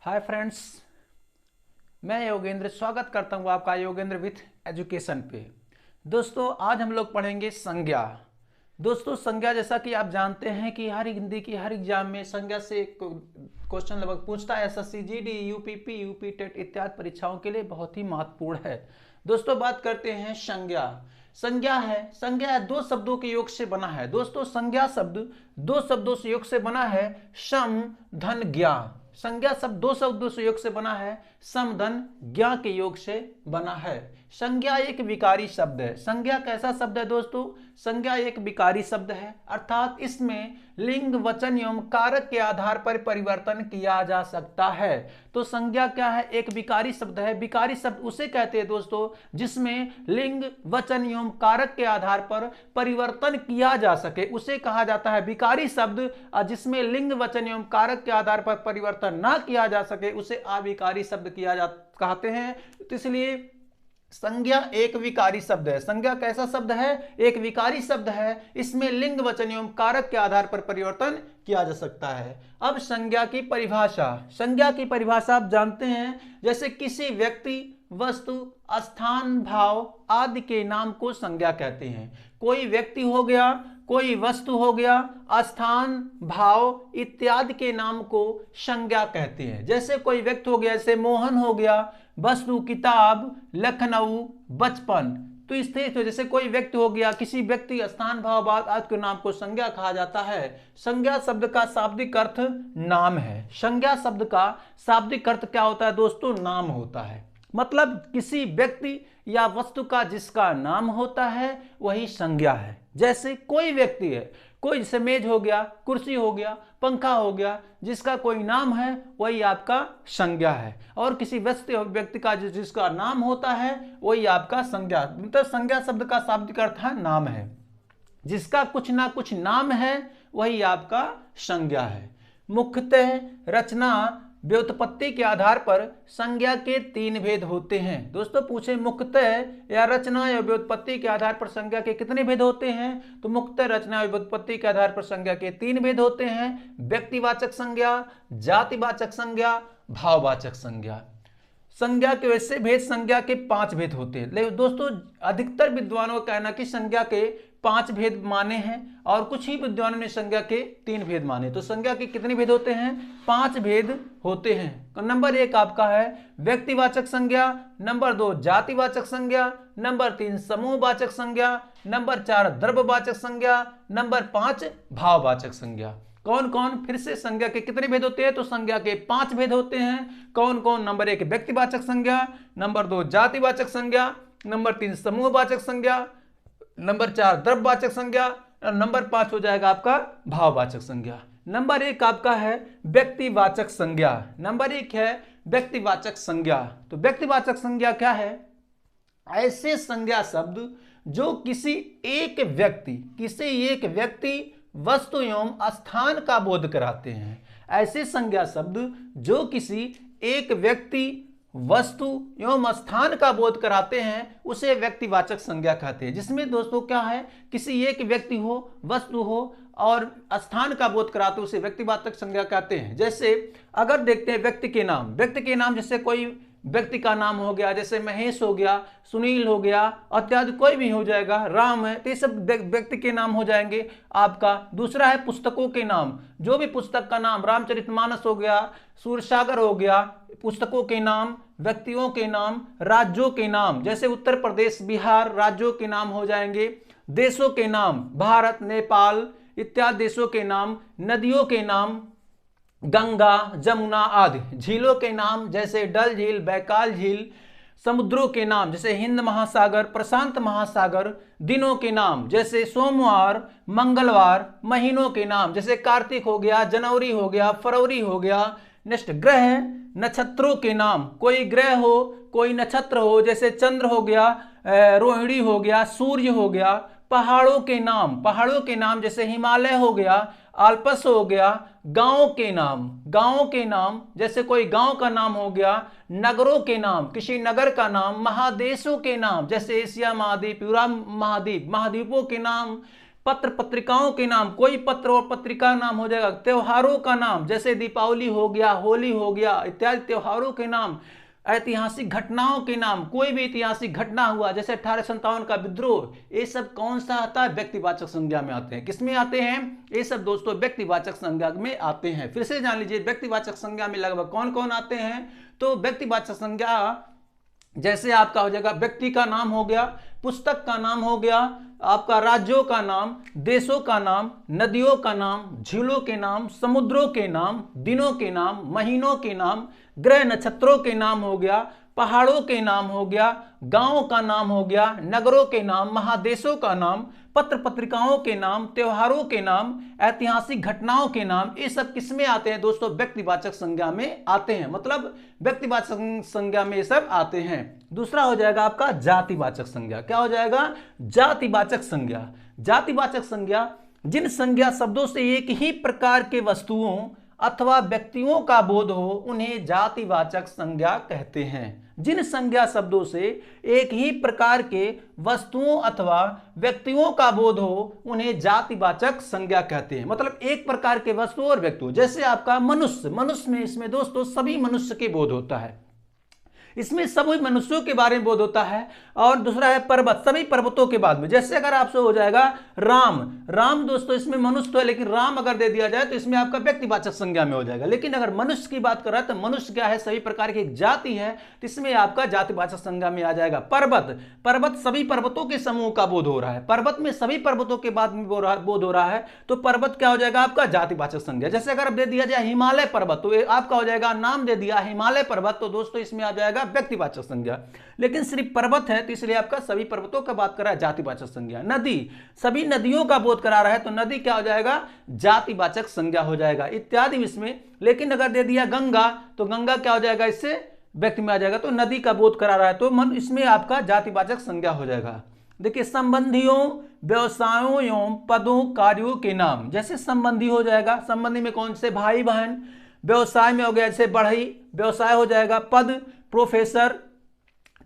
Hi friends, मैं योगेंद्र स्वागत करता हूँ आपका योगेंद्र विथ एजुकेशन पे। दोस्तों आज हम लोग पढ़ेंगे संज्ञा। दोस्तों संज्ञा जैसा कि आप जानते हैं कि हर हिंदी की हर एग्जाम में संज्ञा से क्वेश्चन लगभग पूछता है। SSC GD UPP UP TET इत्यादि परीक्षाओं के लिए बहुत ही महत्वपूर्ण है। दोस्तों बात करते हैं संज्ञा। संज्ञा दो शब्दों के योग से बना है। दोस्तों संज्ञा शब्द दो शब्दों से योग से बना है, सम धन ज्ञा। संज्ञा शब्द दो शब्दों से योग से बना है, सम धन ज्ञा के योग से बना है। संज्ञा एक विकारी शब्द है। संज्ञा कैसा शब्द है दोस्तों? संज्ञा एक विकारी शब्द है, अर्थात इसमें लिंग वचन एवं कारक के आधार पर परिवर्तन किया जा सकता है। तो संज्ञा क्या है? एक विकारी शब्द है। विकारी शब्द उसे कहते हैं दोस्तों जिसमें लिंग वचन एवं कारक के आधार पर परिवर्तन किया जा सके, उसे कहा जाता है विकारी शब्द। जिसमें लिंग वचन एवं कारक के आधार पर परिवर्तन ना किया जा सके उसे अविकारी शब्द कहते हैं। तो इसलिए संज्ञा एक विकारी शब्द है। संज्ञा कैसा शब्द है? एक विकारी शब्द है। इसमें लिंग वचन एवं कारक के आधार पर परिवर्तन किया जा सकता है। अब संज्ञा की परिभाषा। संज्ञा की परिभाषा आप जानते हैं, जैसे किसी व्यक्ति, वस्तु, स्थान, भाव आदि के नाम को संज्ञा कहते हैं। कोई व्यक्ति हो गया, कोई वस्तु हो गया, स्थान, भाव इत्यादि के नाम को संज्ञा कहते हैं। जैसे कोई व्यक्ति हो गया, जैसे मोहन हो गया, वस्तु किताब, लखनऊ, बचपन। तो इस तरह से जैसे कोई व्यक्ति हो गया, किसी व्यक्ति, स्थान, भाव बात आदि के नाम को संज्ञा कहा जाता है। संज्ञा शब्द का शाब्दिक अर्थ नाम है। संज्ञा शब्द का शाब्दिक अर्थ क्या होता है दोस्तों? नाम होता है। मतलब किसी व्यक्ति या वस्तु का जिसका नाम होता है वही संज्ञा है। जैसे कोई व्यक्ति है, कोई जैसे मेज हो गया, कुर्सी हो गया, पंखा हो गया, जिसका कोई नाम है वही आपका संज्ञा है। और किसी व्यक्ति का जिसका नाम होता है वही आपका संज्ञा। मतलब संज्ञा शब्द का शाब्दिक अर्थ है नाम है। जिसका कुछ ना कुछ नाम है वही आपका संज्ञा है। मुख्यतः रचना व्युत्पत्ति के आधार पर संज्ञा के तीन भेद होते हैं। दोस्तों पूछे मुख्यतः या रचना या व्युत्पत्ति के आधार पर संज्ञा के कितने भेद होते हैं? तो मुख्यतः, रचना या व्युत्पत्ति के आधार पर संज्ञा के तीन भेद होते हैं। व्यक्तिवाचक संज्ञा, जातिवाचक संज्ञा, भाववाचक संज्ञा। संज्ञा के वैसे भेद संज्ञा के 5 भेद होते हैं। लेकिन दोस्तों अधिकतर विद्वानों का कहना कि संज्ञा के 5 भेद माने हैं और कुछ ही विद्वानों ने संज्ञा के 3 भेद माने। तो संज्ञा के कितने भेद होते हैं? 5 भेद होते हैं। नंबर 1 आपका है व्यक्तिवाचक संज्ञा, नंबर 2 जातिवाचक संज्ञा, नंबर 3 समूहवाचक संज्ञा, नंबर 4 द्रव्यवाचक संज्ञा, नंबर 5 भाववाचक संज्ञा। कौन कौन? फिर से संज्ञा के कितने भेद होते हैं? तो संज्ञा के 5 भेद होते हैं। कौन कौन? नंबर 1 व्यक्तिवाचक संज्ञा, नंबर 2 जातिवाचक संज्ञा, नंबर 3 समूहवाचक संज्ञा, नंबर 4 द्रव्यवाचक संज्ञा और नंबर 5 हो जाएगा आपका भाववाचक संज्ञा। नंबर 1 आपका है व्यक्तिवाचक संज्ञा। नंबर 1 है व्यक्तिवाचक संज्ञा। तो व्यक्तिवाचक संज्ञा क्या है? ऐसे संज्ञा शब्द जो किसी एक व्यक्ति, वस्तु एवं स्थान का बोध कराते हैं। ऐसे संज्ञा शब्द जो किसी एक व्यक्ति, वस्तु एवं स्थान का बोध कराते हैं उसे व्यक्तिवाचक संज्ञा कहते हैं। जिसमें दोस्तों क्या है, किसी एक व्यक्ति हो, वस्तु हो और स्थान का बोध कराते उसे व्यक्तिवाचक संज्ञा कहते हैं। जैसे अगर देखते हैं व्यक्ति के नाम जैसे कोई व्यक्ति का नाम हो गया, जैसे महेश हो गया, सुनील हो गया, इत्यादि कोई भी हो जाएगा, राम है, तो ये सब व्यक्ति के नाम हो जाएंगे आपका। दूसरा है पुस्तकों के नाम। जो भी पुस्तक का नाम, रामचरितमानस हो गया, सूरसागर हो गया, पुस्तकों के नाम, व्यक्तियों के नाम, राज्यों के नाम, जैसे उत्तर प्रदेश, बिहार राज्यों के नाम हो जाएंगे। देशों के नाम, भारत, नेपाल इत्यादि देशों के नाम, नदियों के नाम, गंगा, जमुना आदि, झीलों के नाम जैसे डल झील, बैकाल झील, समुद्रों के नाम जैसे हिंद महासागर, प्रशांत महासागर, दिनों के नाम जैसे सोमवार, मंगलवार, महीनों के नाम जैसे कार्तिक हो गया, जनवरी हो गया, फरवरी हो गया। नेक्स्ट ग्रह, नक्षत्रों के नाम, कोई ग्रह हो, कोई नक्षत्र हो, जैसे चंद्र हो गया, रोहिणी हो गया, सूर्य हो गया। पहाड़ों के नाम जैसे हिमालय हो गया, आल्पस हो गया। गांवों के नाम जैसे कोई गांव का नाम हो गया। नगरों के नाम, किसी नगर का नाम। महादेशों के नाम जैसे एशिया महाद्वीप, यूरोप महाद्वीप, महाद्वीपों के नाम। पत्र पत्रिकाओं के नाम, कोई पत्र और पत्रिका नाम हो जाएगा। त्योहारों का नाम, जैसे दीपावली हो गया, होली हो गया इत्यादि त्योहारों के नाम। ऐतिहासिक घटनाओं के नाम, कोई भी ऐतिहासिक घटना हुआ जैसे 1857 का विद्रोह, ये सब कौन सा आता है? व्यक्तिवाचक संज्ञा में आते हैं। किसमें आते हैं? ये सब दोस्तों व्यक्तिवाचक संज्ञा में आते हैं। फिर से जान लीजिए व्यक्तिवाचक संज्ञा में लगभग कौन कौन आते हैं। तो व्यक्तिवाचक संज्ञा जैसे आपका हो जाएगा व्यक्ति का नाम हो गया, पुस्तक का नाम हो गया, आपका राज्यों का नाम, देशों का नाम, नदियों का नाम, झीलों के नाम, समुद्रों के नाम, दिनों के नाम, महीनों के नाम, ग्रह नक्षत्रों के नाम हो गया, पहाड़ों के नाम हो गया, गांवों का नाम हो गया, नगरों के नाम, महादेशों का नाम, पत्र पत्रिकाओं के नाम, त्योहारों के नाम, ऐतिहासिक घटनाओं के नाम। ये सब किसमें आते हैं दोस्तों? व्यक्तिवाचक संज्ञा में आते हैं। मतलब व्यक्तिवाचक संज्ञा में ये सब आते हैं। दूसरा हो जाएगा आपका जातिवाचक संज्ञा। क्या हो जाएगा? जातिवाचक संज्ञा। जातिवाचक संज्ञा जिन संज्ञा शब्दों से एक ही प्रकार के वस्तुओं अथवा व्यक्तियों का बोध हो उन्हें जातिवाचक संज्ञा कहते हैं। जिन संज्ञा शब्दों से एक ही प्रकार के वस्तुओं अथवा व्यक्तियों का बोध हो उन्हें जातिवाचक संज्ञा कहते हैं। मतलब एक प्रकार के वस्तुओं और व्यक्तियों, जैसे आपका मनुष्य, मनुष्य में इसमें दोस्तों सभी मनुष्य के बोध होता है, इसमें सभी मनुष्यों के बारे में बोध होता है। और दूसरा है पर्वत, सभी पर्वतों के बाद में। जैसे अगर आपसे हो जाएगा राम, राम दोस्तों इसमें मनुष्य तो है, लेकिन राम अगर दे दिया जाए तो इसमें आपका व्यक्तिवाचक संज्ञा में हो जाएगा। लेकिन अगर मनुष्य की बात कर रहा है तो मनुष्य क्या है? सभी प्रकार की एक जाति है, तो इसमें आपका जातिवाचक संज्ञा में आ जाएगा। पर्वत, पर्वत सभी पर्वतों के समूह का बोध हो रहा है, पर्वत में सभी पर्वतों के बाद में बोध हो रहा है, तो पर्वत क्या हो जाएगा? आपका जातिवाचक संज्ञा। जैसे अगर दे दिया जाए हिमालय पर्वत, तो आपका हो जाएगा, नाम दे दिया हिमालय पर्वत, तो दोस्तों इसमें आ जाएगा व्यक्तिवाचक संज्ञा। लेकिन सिर्फ पर्वत है तो इसलिए आपका सभी पर्वतों का बात कर रहा है, जातिवाचक संज्ञा। नदी, सभी नदियों का बोध करा रहा है, तो नदी क्या हो जाएगा? जातिवाचक संज्ञा हो जाएगा इत्यादि इसमें। लेकिन अगर दे दिया गंगा, तो गंगा क्या हो जाएगा? इससे व्यक्ति में आ जाएगा, तो नदी का बोध करा रहा है, तो मन इसमें आपका जातिवाचक संज्ञा हो जाएगा। देखिए संबंधियों, व्यवसायों एवं पदों, कार्यों के नाम, जैसे संबंधी हो जाएगा, संबंधी में कौन से? भाई बहन। व्यवसाय में हो गया जैसे बढ़ई, व्यवसाय हो जाएगा। पद, प्रोफेसर।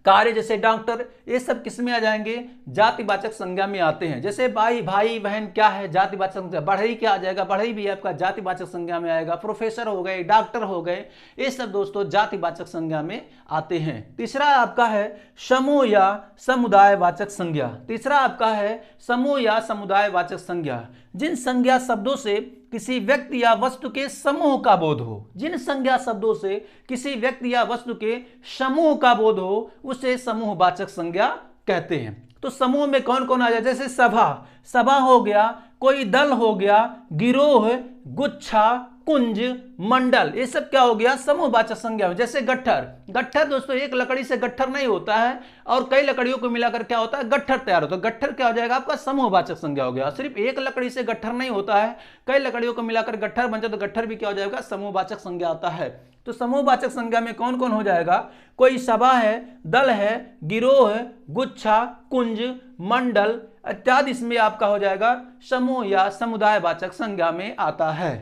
कार्य जैसे डॉक्टर, ये सब किस में आ जाएंगे? जातिवाचक संज्ञा में आते हैं। जैसे भाई, भाई बहन क्या है? जातिवाचक संज्ञा। बढ़ई क्या आ जाएगा? बढ़ई भी आपका जातिवाचक संज्ञा में आएगा। प्रोफेसर हो गए, डॉक्टर हो गए, ये सब दोस्तों जातिवाचक संज्ञा में आते हैं। तीसरा आपका है समूह या समुदायवाचक संज्ञा। तीसरा आपका है समूह या समुदायवाचक संज्ञा, जिन संज्ञा शब्दों से किसी व्यक्ति या वस्तु के समूह का बोध हो। जिन संज्ञा शब्दों से किसी व्यक्ति या वस्तु के समूह का बोध हो उसे समूहवाचक संज्ञा कहते हैं। तो समूह में कौन कौन आ जाए? जैसे सभा, सभा हो गया, कोई दल हो गया, गिरोह, गुच्छा, कुंज, मंडल, ये सब क्या हो गया? समूहवाचक संज्ञा। जैसे गट्ठर, गट्ठर दोस्तों एक लकड़ी से गट्ठर नहीं होता है, और कई लकड़ियों को मिलाकर क्या होता है? गट्ठर तैयार होता है। गट्ठर क्या हो जाएगा? आपका समूहवाचक संज्ञा हो गया। सिर्फ एक लकड़ी से गट्ठर नहीं होता है, कई लकड़ियों को मिलाकर गट्ठर बन जाए, तो गट्ठर भी क्या हो जाएगा? समूहवाचक संज्ञा आता है। तो समूहवाचक संज्ञा में कौन कौन हो जाएगा? कोई सभा है, दल है, गिरोह, गुच्छा, कुंज, मंडल इत्यादि इसमें आपका हो जाएगा समूह या समुदायवाचक संज्ञा में आता है।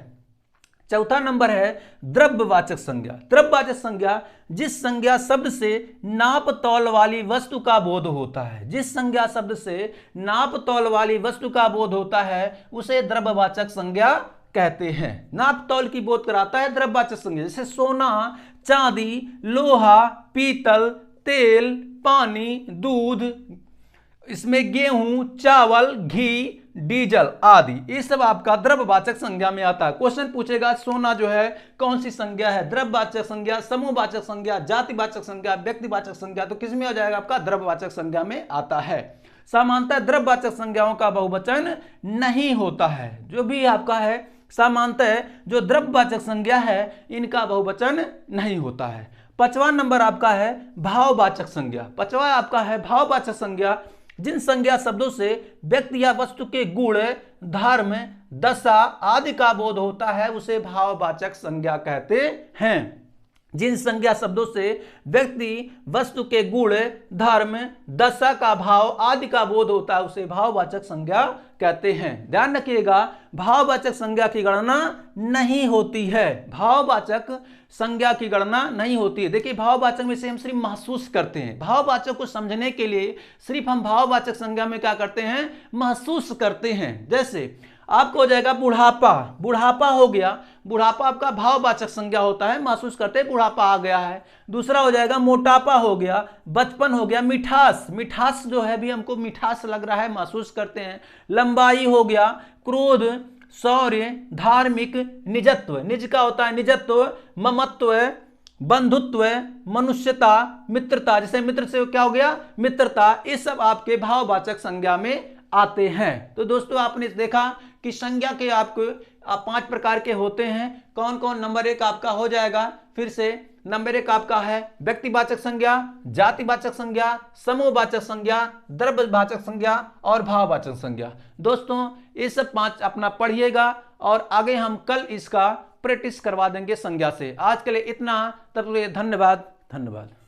चौथा नंबर है द्रव्यवाचक संज्ञा। द्रव्यवाचक संज्ञा जिस संज्ञा शब्द से नाप तौल वाली वस्तु का बोध होता है, जिस संज्ञा शब्द से नाप तौल वाली वस्तु का बोध होता है उसे द्रव्यवाचक संज्ञा कहते हैं। नाप तौल की बोध कराता है द्रव्यवाचक संज्ञा। जैसे सोना, चांदी, लोहा, पीतल, तेल, पानी, दूध, इसमें गेहूं, चावल, घी, डीजल आदि, ये सब आपका द्रव्यवाचक संज्ञा में आता है। क्वेश्चन पूछेगा सोना जो है कौन सी संज्ञा है? द्रव्यवाचक संज्ञा, समूहवाचक संज्ञा, जातिवाचक संज्ञा, व्यक्तिवाचक संज्ञा, तो किसमें आ जाएगा? आपका द्रव्यवाचक संज्ञा में आता है। सामान्यतः द्रव्यवाचक संज्ञाओं का बहुवचन नहीं होता है। जो भी आपका है सामान्यतः जो द्रव्यवाचक संज्ञा है इनका बहुवचन नहीं होता है। पांचवा नंबर आपका है भाववाचक संज्ञा। पांचवा आपका है भाववाचक संज्ञा, जिन संज्ञा शब्दों से व्यक्ति या वस्तु के गुण, धर्म, दशा आदि का बोध होता है उसे भाववाचक संज्ञा कहते हैं। जिन संज्ञा शब्दों से व्यक्ति, वस्तु के गुण, धर्म, दशा का भाव आदि का बोध होता है उसे भाववाचक संज्ञा कहते हैं। ध्यान रखिएगा, भाववाचक संज्ञा की गणना नहीं होती है। भाववाचक संज्ञा की गणना नहीं होती है। देखिए, भाववाचक में से हम सिर्फ महसूस करते हैं। भाववाचक को समझने के लिए सिर्फ हम भाववाचक संज्ञा में क्या करते हैं, महसूस करते हैं। जैसे आपको हो जाएगा बुढ़ापा, बुढ़ापा हो गया, बुढ़ापा आपका भाववाचक संज्ञा होता है, महसूस करते हैं बुढ़ापा आ गया है। दूसरा हो जाएगा मोटापा हो गया, बचपन हो गया, मिठास, मिठास जो है भी हमको मिठास लग रहा है, महसूस करते हैं। लंबाई हो गया, क्रोध, शौर्य, धार्मिक, निजत्व, निज का होता है निजत्व, ममत्व, बंधुत्व, मनुष्यता, मित्रता, जैसे मित्र से क्या हो गया मित्रता, ये सब आपके भाववाचक संज्ञा में आते हैं। तो दोस्तों आपने देखा कि संज्ञा के आपको 5 प्रकार के होते हैं। कौन कौन? नंबर 1 आपका हो जाएगा, फिर से नंबर 1 आपका है व्यक्तिवाचक संज्ञा, जातिवाचक संज्ञा, समूहवाचक संज्ञा, द्रव्यवाचक संज्ञा और भाववाचक संज्ञा। दोस्तों ये सब 5 अपना पढ़िएगा और आगे हम कल इसका प्रैक्टिस करवा देंगे संज्ञा से। आज के लिए इतना, तब तक धन्यवाद।